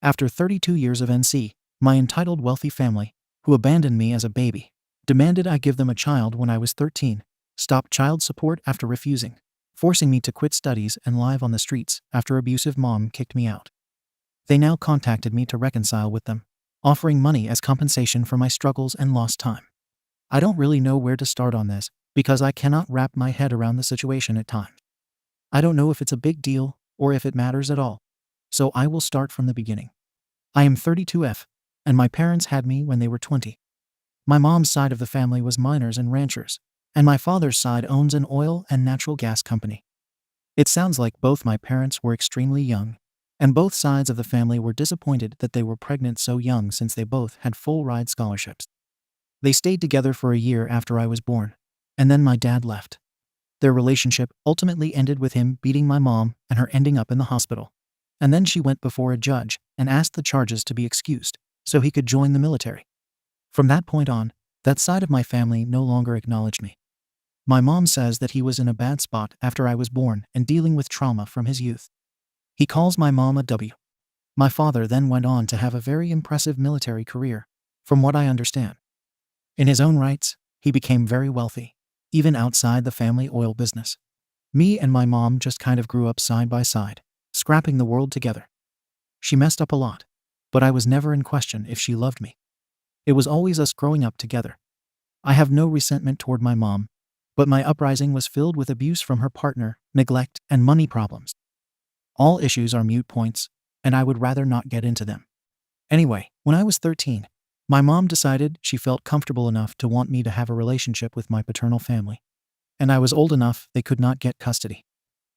After 32 years of NC, my entitled wealthy family, who abandoned me as a baby, demanded I give them a child when I was 13, stopped child support after refusing, forcing me to quit studies and live on the streets after abusive mom kicked me out. They now contacted me to reconcile with them, offering money as compensation for my struggles and lost time. I don't really know where to start on this because I cannot wrap my head around the situation at times. I don't know if it's a big deal or if it matters at all, so I will start from the beginning. I am 32F, and my parents had me when they were 20. My mom's side of the family was miners and ranchers, and my father's side owns an oil and natural gas company. It sounds like both my parents were extremely young, and both sides of the family were disappointed that they were pregnant so young since they both had full-ride scholarships. They stayed together for a year after I was born, and then my dad left. Their relationship ultimately ended with him beating my mom and her ending up in the hospital. And then she went before a judge and asked the charges to be excused so he could join the military. From that point on, that side of my family no longer acknowledged me. My mom says that he was in a bad spot after I was born and dealing with trauma from his youth. He calls my mom a W. My father then went on to have a very impressive military career, from what I understand. In his own rights, he became very wealthy, even outside the family oil business. Me and my mom just kind of grew up side by side, scrapping the world together. She messed up a lot, but I was never in question if she loved me. It was always us growing up together. I have no resentment toward my mom, but my uprising was filled with abuse from her partner, neglect, and money problems. All issues are moot points, and I would rather not get into them. Anyway, when I was 13, my mom decided she felt comfortable enough to want me to have a relationship with my paternal family, and I was old enough they could not get custody.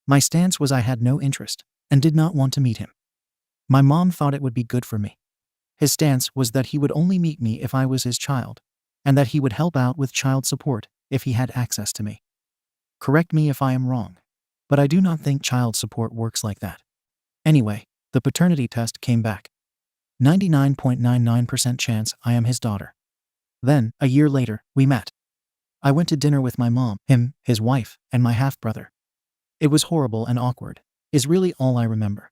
My stance was I had no interest and did not want to meet him. My mom thought it would be good for me. His stance was that he would only meet me if I was his child, and that he would help out with child support if he had access to me. Correct me if I am wrong, but I do not think child support works like that. Anyway, the paternity test came back. 99.99% chance I am his daughter. Then, a year later, we met. I went to dinner with my mom, him, his wife, and my half-brother. It was horrible and awkward, is really all I remember.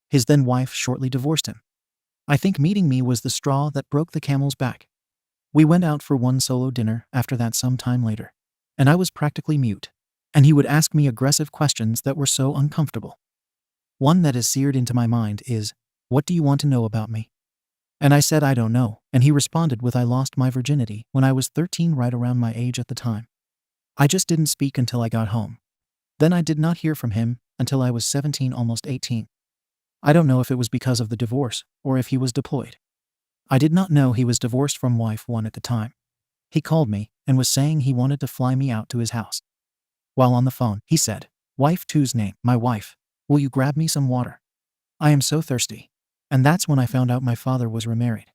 His then wife shortly divorced him. I think meeting me was the straw that broke the camel's back. We went out for one solo dinner after that some time later, and I was practically mute, and he would ask me aggressive questions that were so uncomfortable. One that is seared into my mind is, "What do you want to know about me?" And I said I don't know, and he responded with I lost my virginity when I was 13, right around my age at the time. I just didn't speak until I got home. Then I did not hear from him until I was 17, almost 18. I don't know if it was because of the divorce or if he was deployed. I did not know he was divorced from wife 1 at the time. He called me and was saying he wanted to fly me out to his house. While on the phone, he said, "Wife 2's name, my wife, will you grab me some water? I am so thirsty." And that's when I found out my father was remarried.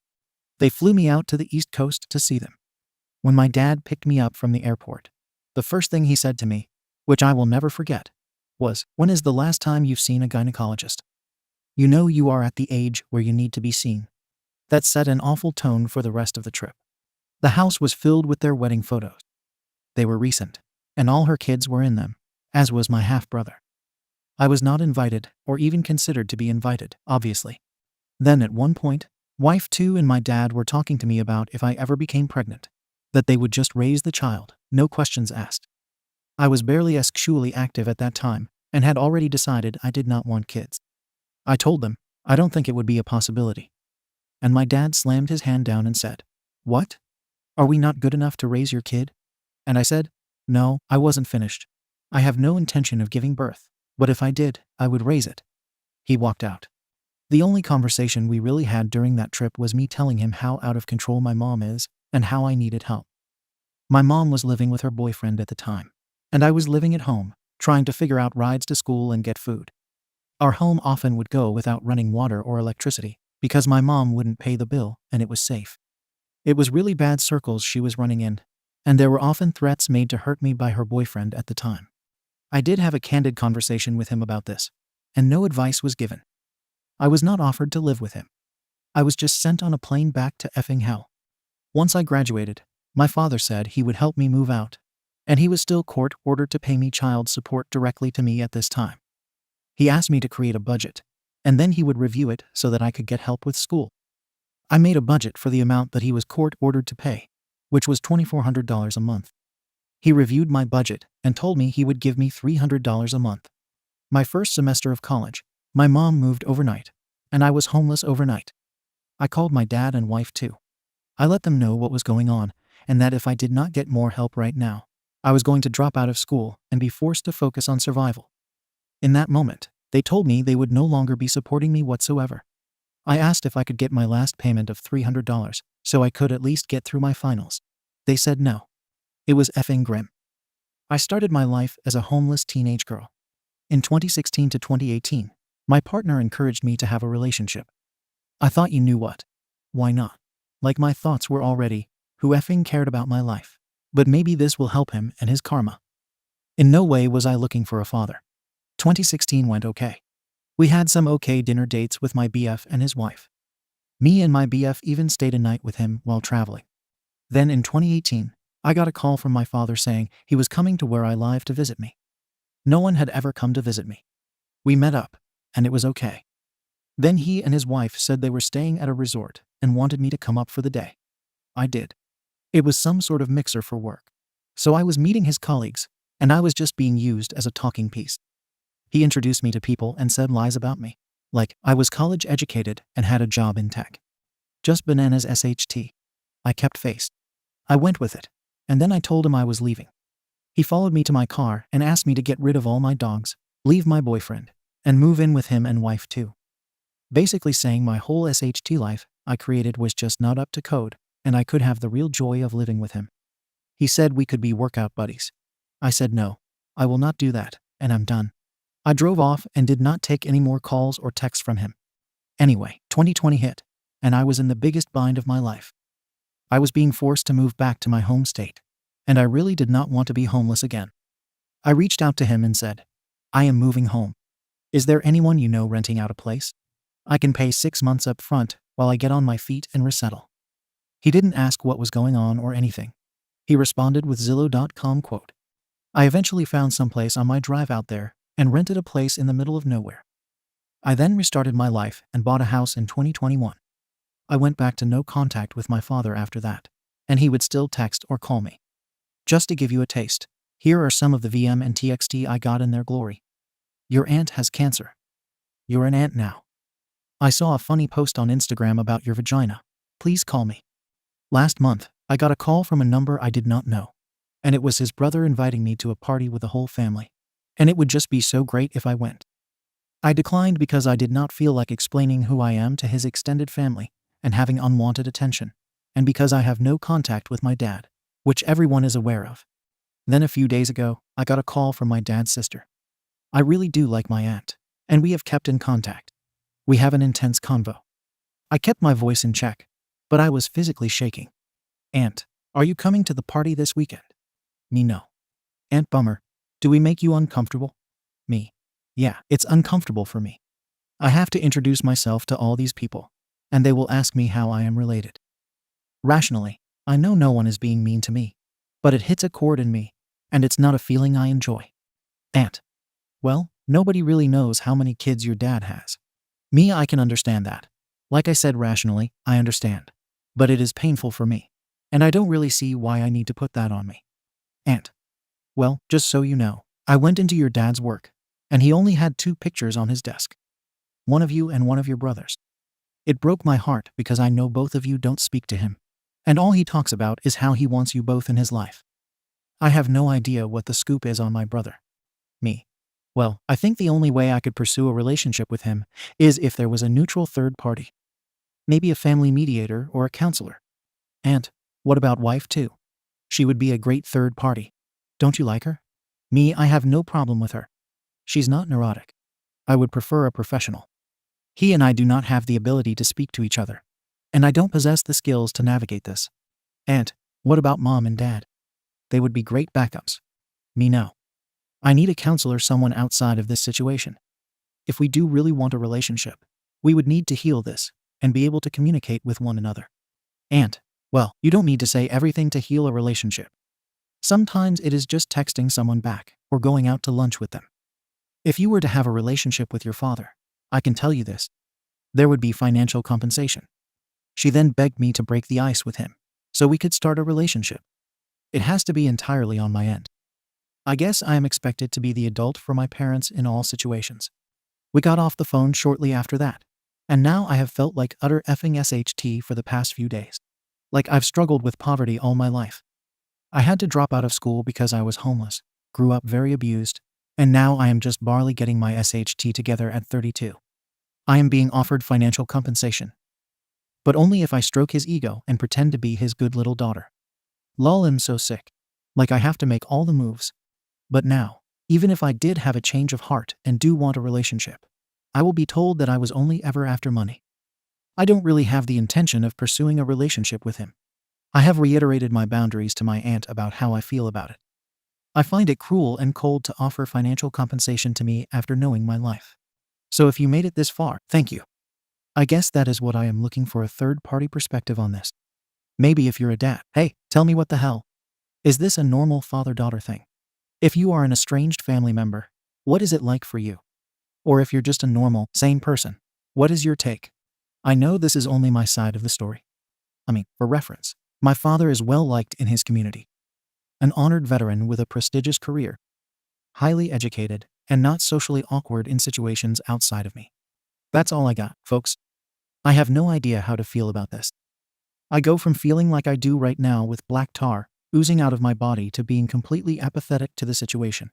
They flew me out to the East Coast to see them. When my dad picked me up from the airport, the first thing he said to me, which I will never forget, was, "When is the last time you've seen a gynecologist? You know you are at the age where you need to be seen." That set an awful tone for the rest of the trip. The house was filled with their wedding photos. They were recent, and all her kids were in them, as was my half-brother. I was not invited or even considered to be invited, obviously. Then at one point, wife 2 and my dad were talking to me about if I ever became pregnant, that they would just raise the child, no questions asked. I was barely sexually active at that time and had already decided I did not want kids. I told them, I don't think it would be a possibility. And my dad slammed his hand down and said, "What? Are we not good enough to raise your kid?" And I said, "No, I wasn't finished. I have no intention of giving birth, but if I did, I would raise it." He walked out. The only conversation we really had during that trip was me telling him how out of control my mom is and how I needed help. My mom was living with her boyfriend at the time, and I was living at home, trying to figure out rides to school and get food. Our home often would go without running water or electricity because my mom wouldn't pay the bill and it was safe. It was really bad circles she was running in, and there were often threats made to hurt me by her boyfriend at the time. I did have a candid conversation with him about this, and no advice was given. I was not offered to live with him. I was just sent on a plane back to effing hell. Once I graduated, my father said he would help me move out, and he was still court-ordered to pay me child support directly to me at this time. He asked me to create a budget, and then he would review it so that I could get help with school. I made a budget for the amount that he was court-ordered to pay, which was $2,400 a month. He reviewed my budget and told me he would give me $300 a month. My first semester of college, my mom moved overnight, and I was homeless overnight. I called my dad and wife too. I let them know what was going on and that if I did not get more help right now, I was going to drop out of school and be forced to focus on survival. In that moment, they told me they would no longer be supporting me whatsoever. I asked if I could get my last payment of $300 so I could at least get through my finals. They said no. It was effing grim. I started my life as a homeless teenage girl. In 2016 to 2018, my partner encouraged me to have a relationship. I thought you knew what. Why not? Like my thoughts were already, who effing cared about my life? But maybe this will help him and his karma. In no way was I looking for a father. 2016 went okay. We had some okay dinner dates with my BF and his wife. Me and my BF even stayed a night with him while traveling. Then in 2018, I got a call from my father saying he was coming to where I live to visit me. No one had ever come to visit me. We met up, and it was okay. Then he and his wife said they were staying at a resort and wanted me to come up for the day. I did. It was some sort of mixer for work. So I was meeting his colleagues, and I was just being used as a talking piece. He introduced me to people and said lies about me. Like, I was college educated and had a job in tech. Just bananas SHT. I kept face. I went with it, and then I told him I was leaving. He followed me to my car and asked me to get rid of all my dogs, leave my boyfriend, and move in with him and wife too. Basically saying my whole SHT life I created was just not up to code, and I could have the real joy of living with him. He said we could be workout buddies. I said no, I will not do that, and I'm done. I drove off and did not take any more calls or texts from him. Anyway, 2020 hit, and I was in the biggest bind of my life. I was being forced to move back to my home state, and I really did not want to be homeless again. I reached out to him and said, I am moving home. Is there anyone you know renting out a place? I can pay 6 months up front while I get on my feet and resettle. He didn't ask what was going on or anything. He responded with Zillow.com quote. I eventually found someplace on my drive out there and rented a place in the middle of nowhere. I then restarted my life and bought a house in 2021. I went back to no contact with my father after that, and he would still text or call me. Just to give you a taste, here are some of the VM and TXT I got in their glory. Your aunt has cancer. You're an aunt now. I saw a funny post on Instagram about your vagina. Please call me. Last month, I got a call from a number I did not know, and it was his brother inviting me to a party with the whole family, and it would just be so great if I went. I declined because I did not feel like explaining who I am to his extended family and having unwanted attention, and because I have no contact with my dad, which everyone is aware of. Then a few days ago, I got a call from my dad's sister. I really do like my aunt, and we have kept in contact. We have an intense convo. I kept my voice in check, but I was physically shaking. Aunt, are you coming to the party this weekend? Me, no. Aunt, bummer. Do we make you uncomfortable? Me. Yeah, it's uncomfortable for me. I have to introduce myself to all these people, and they will ask me how I am related. Rationally, I know no one is being mean to me, but it hits a chord in me, and it's not a feeling I enjoy. Aunt. Well, nobody really knows how many kids your dad has. Me, I can understand that. Like I said, rationally, I understand. But it is painful for me, and I don't really see why I need to put that on me. Aunt. Well, just so you know, I went into your dad's work, and he only had 2 pictures on his desk. One of you and one of your brothers. It broke my heart because I know both of you don't speak to him, and all he talks about is how he wants you both in his life. I have no idea what the scoop is on my brother. Me. Well, I think the only way I could pursue a relationship with him is if there was a neutral third party. Maybe a family mediator or a counselor. And what about wife too? She would be a great third party. Don't you like her? Me, I have no problem with her. She's not neurotic. I would prefer a professional. He and I do not have the ability to speak to each other, and I don't possess the skills to navigate this. And what about mom and dad? They would be great backups. Me, no. I need a counselor, someone outside of this situation. If we do really want a relationship, we would need to heal this and be able to communicate with one another. And, well, you don't need to say everything to heal a relationship. Sometimes it is just texting someone back or going out to lunch with them. If you were to have a relationship with your father, I can tell you this. There would be financial compensation. She then begged me to break the ice with him so we could start a relationship. It has to be entirely on my end. I guess I am expected to be the adult for my parents in all situations. We got off the phone shortly after that, and now I have felt like utter effing SHT for the past few days. Like I've struggled with poverty all my life. I had to drop out of school because I was homeless, grew up very abused, and now I am just barely getting my SHT together at 32. I am being offered financial compensation, but only if I stroke his ego and pretend to be his good little daughter. Lol, I'm so sick. Like I have to make all the moves. But now, even if I did have a change of heart and do want a relationship, I will be told that I was only ever after money. I don't really have the intention of pursuing a relationship with him. I have reiterated my boundaries to my aunt about how I feel about it. I find it cruel and cold to offer financial compensation to me after knowing my life. So if you made it this far, thank you. I guess that is what I am looking for, a third-party perspective on this. Maybe if you're a dad, hey, tell me what the hell. Is this a normal father-daughter thing? If you are an estranged family member, what is it like for you? Or if you're just a normal, sane person, what is your take? I know this is only my side of the story. For reference, my father is well liked in his community. An honored veteran with a prestigious career, highly educated, and not socially awkward in situations outside of me. That's all I got, folks. I have no idea how to feel about this. I go from feeling like I do right now with black tar oozing out of my body to being completely apathetic to the situation.